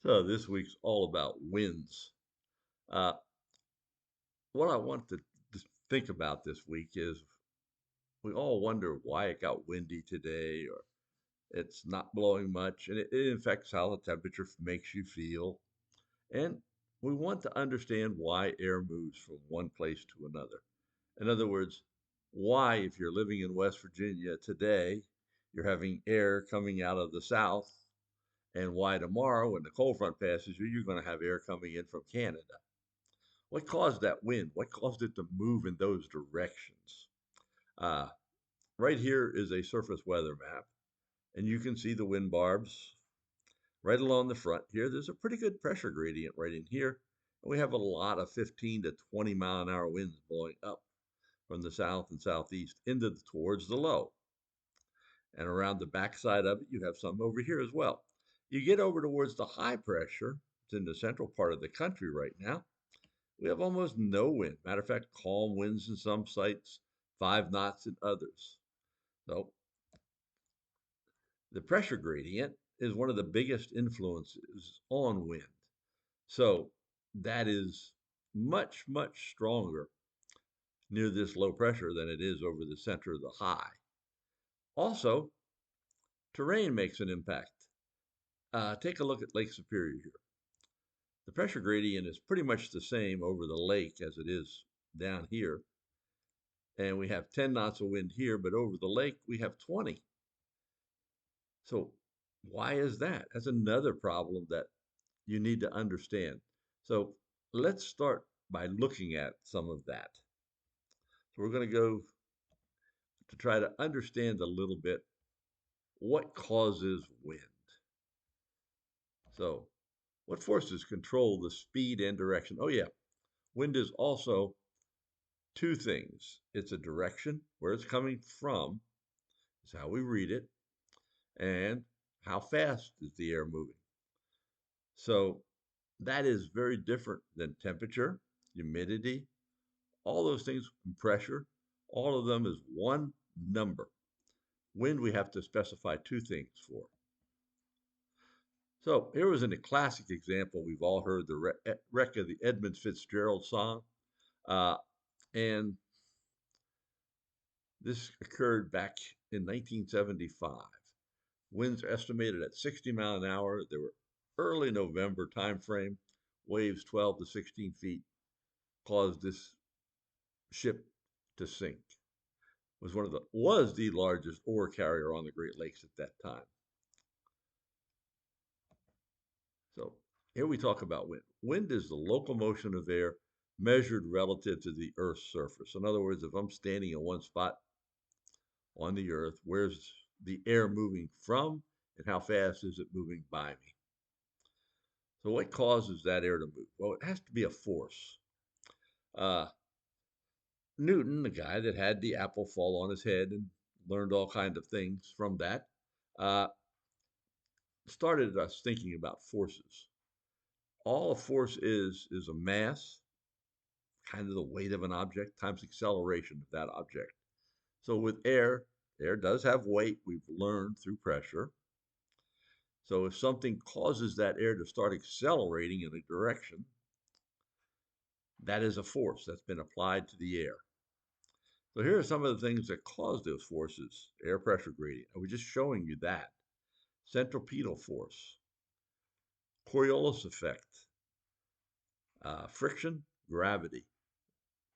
So this week's all about winds. Uh, what I want to think about this week is we all wonder why it got windy today, or it's not blowing much, and it affects how the temperature makes you feel. And we want to understand why air moves from one place to another. In other words, why, if you're living in West Virginia today, you're having air coming out of the south, and why tomorrow, when the cold front passes you, you're going to have air coming in from Canada. What caused that wind? What caused it to move in those directions? Uh, right here is a surface weather map, and you can see the wind barbs right along the front here. There's a pretty good pressure gradient right in here. And we have a lot of 15 to 20 mile an hour winds blowing up from the south and southeast towards the low. And around the backside of it, you have some over here as well. You get over towards the high pressure. It's in the central part of the country right now. We have almost no wind. Matter of fact, calm winds in some sites, 5 knots in others. So the pressure gradient is one of the biggest influences on wind. So that is much, much stronger near this low pressure than it is over the center of the high. Also, terrain makes an impact. Take a look at Lake Superior here. The pressure gradient is pretty much the same over the lake as it is down here. And we have 10 knots of wind here, but over the lake we have 20. So why is that? That's another problem that you need to understand. So let's start by looking at some of that. So we're going to go to try to understand a little bit what causes wind. So what forces control the speed and direction? Oh yeah, wind is also two things. It's a direction, where it's coming from, is how we read it, and how fast is the air moving. So that is very different than temperature, humidity, all those things, pressure, all of them is one number. Wind, we have to specify two things for. So here was a classic example. We've all heard the wreck of the Edmund Fitzgerald song. Uh, and this occurred back in 1975. Winds are estimated at 60 miles an hour. They were early November time frame. Waves 12 to 16 feet caused this ship to sink. Was the largest ore carrier on the Great Lakes at that time. So here we talk about wind. Wind is the local motion of air measured relative to the Earth's surface. In other words, if I'm standing in one spot on the Earth, where's the air moving from and how fast is it moving by me? So what causes that air to move? Well, it has to be a force. Uh, Newton, the guy that had the apple fall on his head and learned all kinds of things from that, uh, started us thinking about forces. All a force is a mass, kind of the weight of an object, times acceleration of that object. So with air, air does have weight. We've learned through pressure. So if something causes that air to start accelerating in a direction, that is a force that's been applied to the air. So here are some of the things that cause those forces. Air pressure gradient. I was just showing you that. Centripetal force, Coriolis effect, friction, gravity.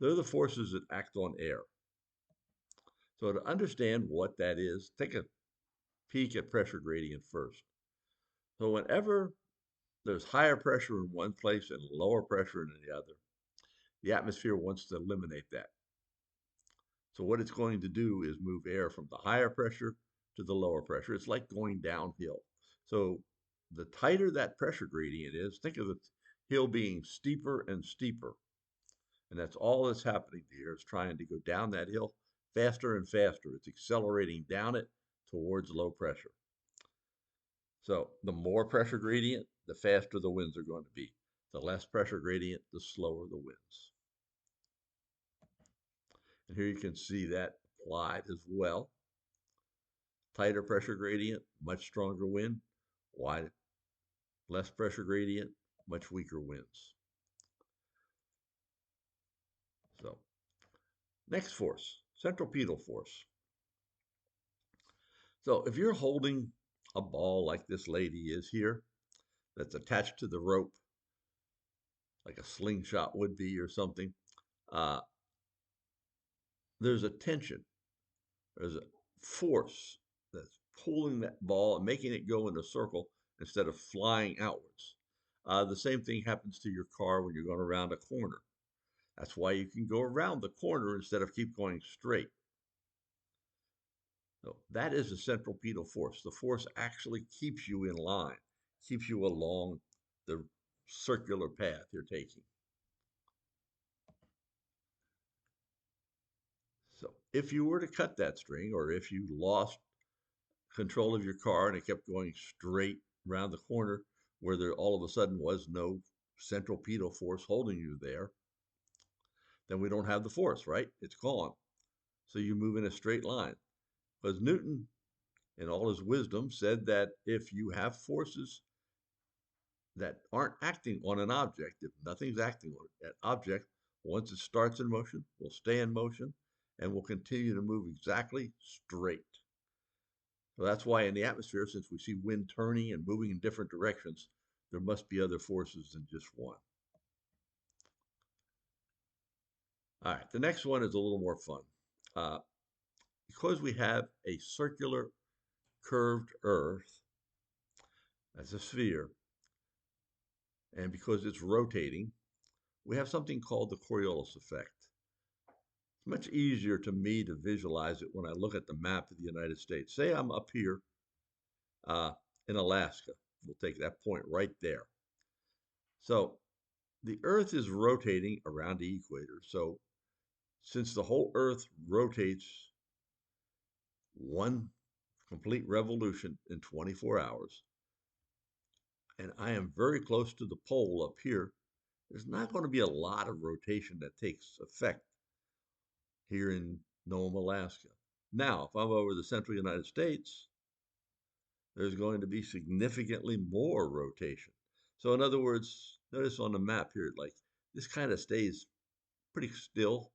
They're the forces that act on air. So to understand what that is, take a peek at pressure gradient first. So whenever there's higher pressure in one place and lower pressure in the other, the atmosphere wants to eliminate that. So what it's going to do is move air from the higher pressure to the lower pressure. It's like going downhill. So the tighter that pressure gradient is, think of the hill being steeper and steeper. And that's all that's happening here. It's trying to go down that hill faster and faster. It's accelerating down it towards low pressure. So the more pressure gradient, the faster the winds are going to be. The less pressure gradient, the slower the winds. And here you can see that applied as well. Tighter pressure gradient, much stronger wind. Wide less pressure gradient, much weaker winds. So, next force, centripetal force. So if you're holding a ball like this lady is here, that's attached to the rope, like a slingshot would be or something, uh, there's a tension, there's a force that's pulling that ball and making it go in a circle instead of flying outwards. The same thing happens to your car when you're going around a corner. That's why you can go around the corner instead of keep going straight. So that is a centripetal force. The force actually keeps you in line, keeps you along the circular path you're taking. So if you were to cut that string, or if you lost control of your car and it kept going straight around the corner where there all of a sudden was no centripetal force holding you there, then we don't have the force, right? It's gone. So you move in a straight line. Because Newton, in all his wisdom, said that if you have forces that aren't acting on an object, if nothing's acting on that object, once it starts in motion, will stay in motion and will continue to move exactly straight. So that's why in the atmosphere, since we see wind turning and moving in different directions, there must be other forces than just one. All right, the next one is a little more fun. Because we have a circular curved Earth as a sphere, and because it's rotating, we have something called the Coriolis effect. It's much easier to me to visualize it when I look at the map of the United States. Say I'm up here uh, in Alaska. We'll take that point right there. So the Earth is rotating around the equator. So since the whole Earth rotates one complete revolution in 24 hours, and I am very close to the pole up here, there's not going to be a lot of rotation that takes effect here in Nome, Alaska. Now, if I'm over the central United States, there's going to be significantly more rotation. So in other words, notice on the map here, like this kind of stays pretty still,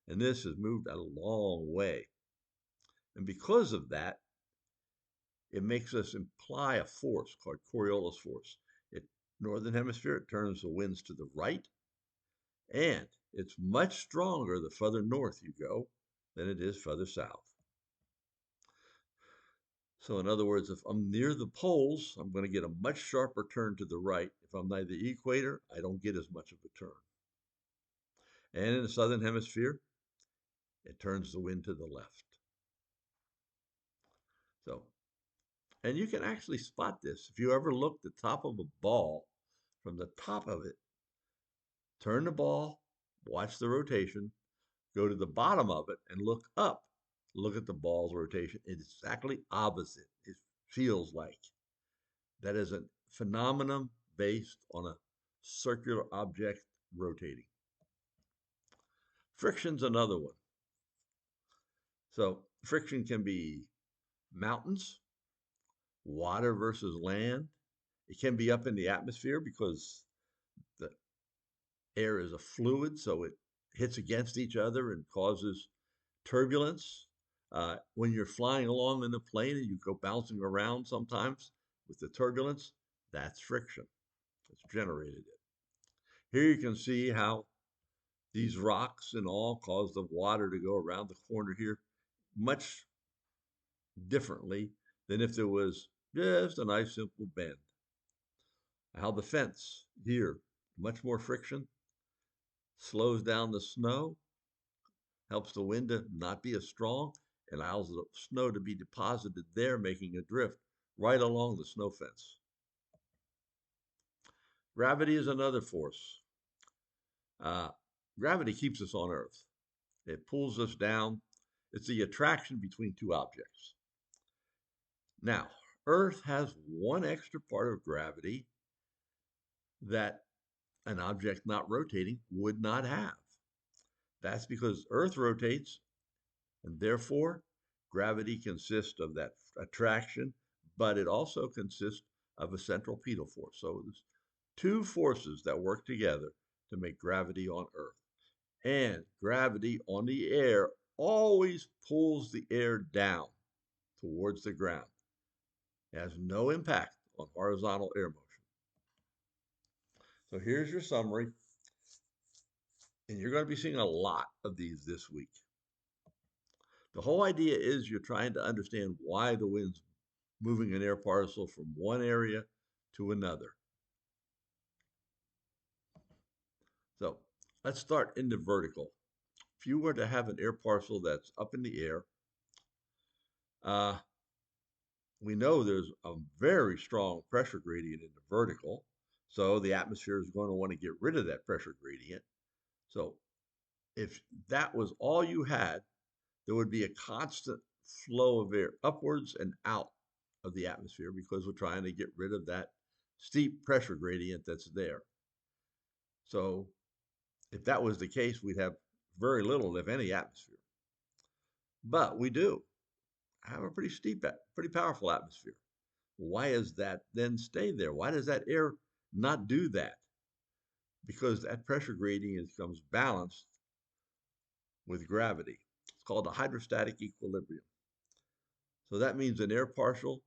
and this has moved a long way. And because of that, it makes us imply a force called Coriolis force. Northern hemisphere, it turns the winds to the right, and it's much stronger the further north you go than it is further south. So in other words, if I'm near the poles, I'm going to get a much sharper turn to the right. If I'm near the equator, I don't get as much of a turn. And in the southern hemisphere, it turns the wind to the left. So, and you can actually spot this. If you ever look the top of a ball, from the top of it, turn the ball, watch the rotation, go to the bottom of it and look up. Look at the ball's rotation. It's exactly opposite. It feels like. That is a phenomenon based on a circular object rotating. Friction's another one. So friction can be mountains, water versus land. It can be up in the atmosphere because the air is a fluid, so it hits against each other and causes turbulence. When you're flying along in the plane and you go bouncing around sometimes with the turbulence, that's friction. It's generated it. Here you can see how these rocks and all cause the water to go around the corner here much differently than if there was just a nice simple bend. How the fence here, much more friction, slows down the snow, helps the wind to not be as strong, and allows the snow to be deposited there, making a drift right along the snow fence. Gravity is another force. Gravity keeps us on Earth. It pulls us down. It's the attraction between two objects. Now, Earth has one extra part of gravity that an object not rotating would not have. That's because Earth rotates, and therefore gravity consists of that attraction, but it also consists of a centripetal force. So there's two forces that work together to make gravity on Earth. And gravity on the air always pulls the air down towards the ground. It has no impact on horizontal air motion. So here's your summary. And you're going to be seeing a lot of these this week. The whole idea is you're trying to understand why the wind's moving an air parcel from one area to another. So let's start in the vertical. If you were to have an air parcel that's up in the air, we know there's a very strong pressure gradient in the vertical. So the atmosphere is going to want to get rid of that pressure gradient. So if that was all you had, there would be a constant flow of air upwards and out of the atmosphere because we're trying to get rid of that steep pressure gradient that's there. So if that was the case, we'd have very little, if any, atmosphere. But we do have a pretty steep, pretty powerful atmosphere. Why is that then stay there? Why does that air not do that? Because that pressure gradient becomes balanced with gravity. It's called a hydrostatic equilibrium. So that means an air particle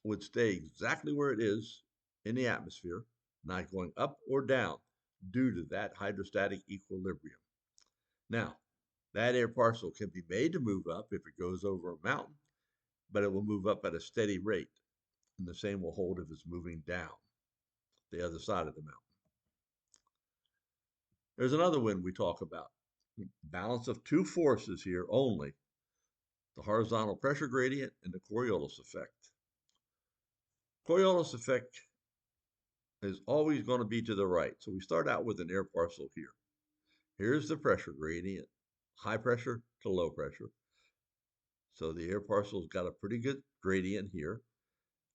would stay exactly where it is in the atmosphere, not going up or down due to that hydrostatic equilibrium. Now, that air parcel can be made to move up if it goes over a mountain, but it will move up at a steady rate. And the same will hold if it's moving down the other side of the mountain. There's another wind we talk about. Balance of two forces here only, the horizontal pressure gradient and the Coriolis effect. Coriolis effect is always going to be to the right. So we start out with an air parcel here. Here's the pressure gradient, high pressure to low pressure. So the air parcel's got a pretty good gradient here.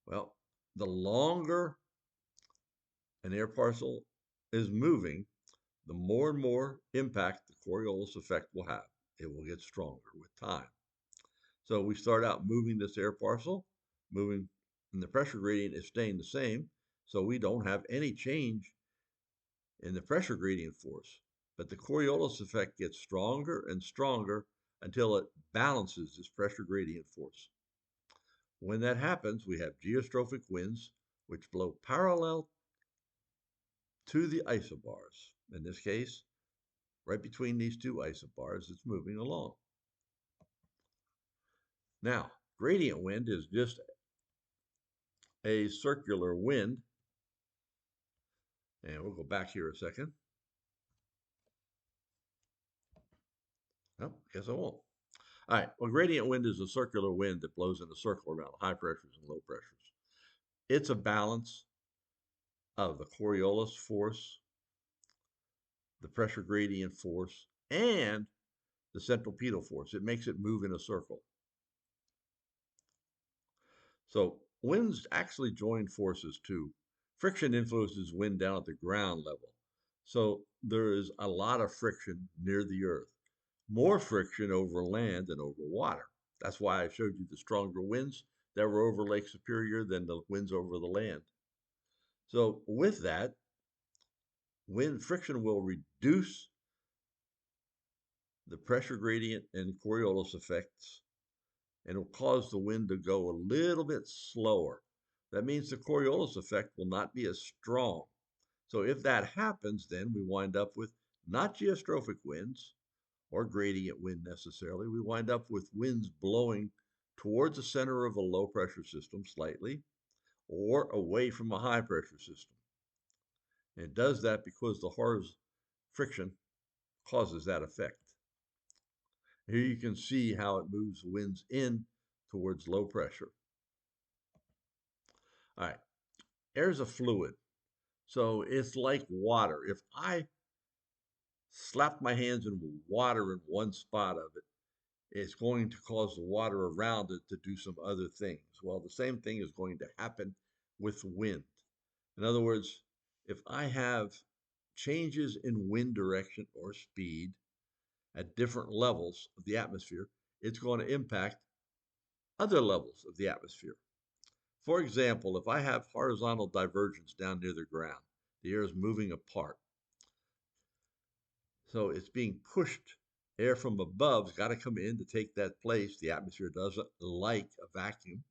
Well, the longer an air parcel is moving, the more and more impact the Coriolis effect will have. It will get stronger with time. So we start out moving this air parcel, moving, and the pressure gradient is staying the same. So we don't have any change in the pressure gradient force. But the Coriolis effect gets stronger and stronger until it balances this pressure gradient force. When that happens, we have geostrophic winds, which blow parallel to the isobars. In this case, right between these two isobars, it's moving along. Now, gradient wind is just a circular wind. And we'll go back here a second. Oh, guess I won't. All right, well, gradient wind is a circular wind that blows in a circle around high pressures and low pressures. It's a balance of the Coriolis force, the pressure gradient force, and the centripetal force. It makes it move in a circle. So winds actually join forces too. Friction influences wind down at the ground level. So there is a lot of friction near the earth. More friction over land than over water. That's why I showed you the stronger winds that were over Lake Superior than the winds over the land. So with that, wind friction will reduce the pressure gradient and Coriolis effects, and it will cause the wind to go a little bit slower. That means the Coriolis effect will not be as strong. So if that happens, then we wind up with not geostrophic winds or gradient wind necessarily. We wind up with winds blowing towards the center of a low pressure system slightly or away from a high pressure system. And it does that because the horizontal friction causes that effect. Here you can see how it moves winds in towards low pressure. All right, air is a fluid. So it's like water. If I slap my hands in water in one spot of it, it's going to cause the water around it to do some other things. Well, the same thing is going to happen with wind. In other words, if I have changes in wind direction or speed at different levels of the atmosphere, it's going to impact other levels of the atmosphere. For example, if I have horizontal divergence down near the ground, the air is moving apart. So it's being pushed. Air from above's got to come in to take that place. The atmosphere doesn't like a vacuum.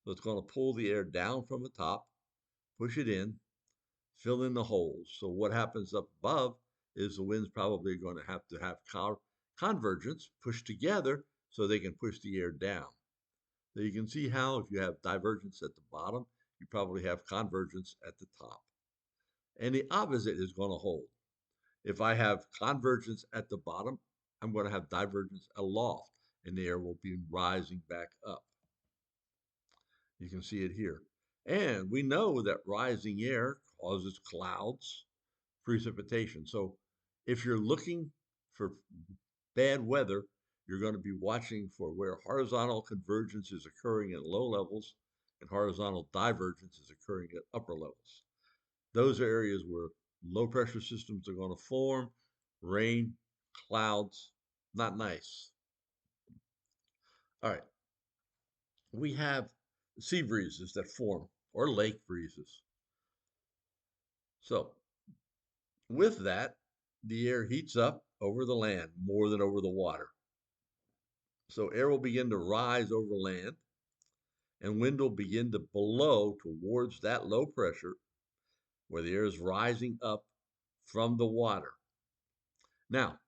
So it's going to pull the air down from the top, push it in, fill in the holes. So what happens up above is the wind's probably going to have convergence pushed together so they can push the air down. So you can see how if you have divergence at the bottom, you probably have convergence at the top. And the opposite is going to hold. If I have convergence at the bottom, I'm going to have divergence aloft, and the air will be rising back up. You can see it here. And we know that rising air causes clouds, precipitation. So if you're looking for bad weather, you're going to be watching for where horizontal convergence is occurring at low levels and horizontal divergence is occurring at upper levels. Those are areas where low pressure systems are going to form, rain, clouds, not nice. All right, we have sea breezes that form or lake breezes. So with that, the air heats up over the land more than over the water. So air will begin to rise over land and wind will begin to blow towards that low pressure where the air is rising up from the water. Now,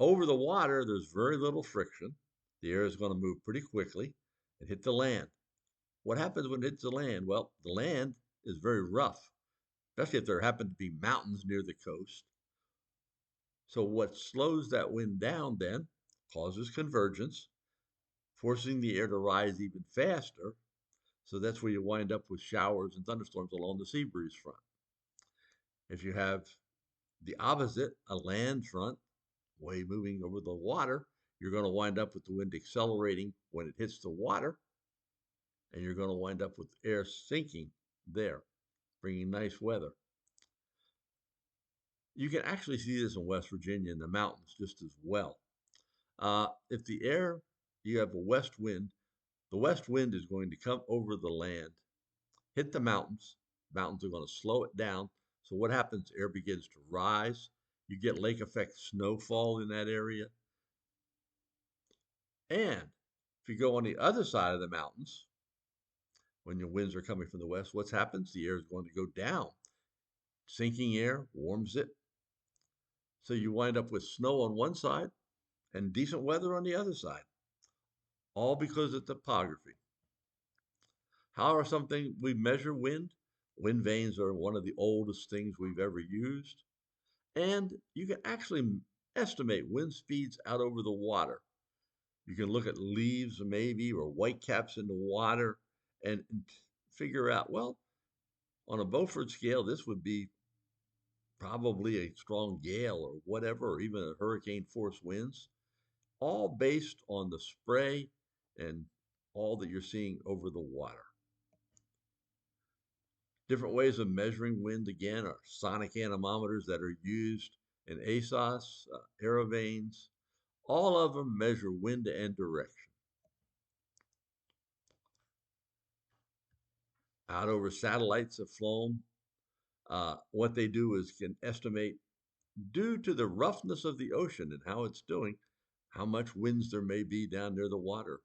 over the water, there's very little friction. The air is going to move pretty quickly and hit the land. What happens when it hits the land? Well, the land is very rough, especially if there happen to be mountains near the coast. So what slows that wind down then causes convergence, forcing the air to rise even faster. So that's where you wind up with showers and thunderstorms along the sea breeze front. If you have the opposite, a land front, wave moving over the water, you're going to wind up with the wind accelerating when it hits the water, and you're going to wind up with air sinking there, bringing nice weather. You can actually see this in West Virginia in the mountains just as well. If the air, you have a west wind, the west wind is going to come over the land, hit the mountains. Mountains are going to slow it down. So what happens? Air begins to rise. You get lake effect snowfall in that area. And if you go on the other side of the mountains, when your winds are coming from the west, what happens? The air is going to go down. Sinking air warms it. So you wind up with snow on one side and decent weather on the other side, all because of topography. How are something we measure wind? Wind vanes are one of the oldest things we've ever used. And you can actually estimate wind speeds out over the water. You can look at leaves maybe or whitecaps in the water and figure out, well, on a Beaufort scale, this would be probably a strong gale or whatever, or even a hurricane force winds, all based on the spray and all that you're seeing over the water. Different ways of measuring wind again are sonic anemometers that are used in ASOS, aerovanes. All of them measure wind and direction. Out over satellites have flown. What they do is can estimate, due to the roughness of the ocean and how it's doing, how much winds there may be down near the water.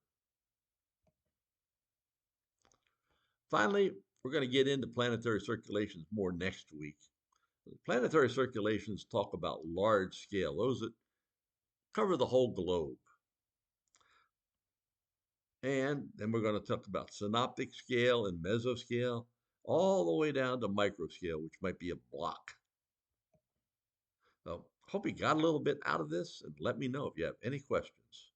Finally, we're going to get into planetary circulations more next week. Planetary circulations talk about large scale, those that cover the whole globe. And then we're going to talk about synoptic scale and mesoscale, all the way down to microscale, which might be a block. So hope you got a little bit out of this, and let me know if you have any questions.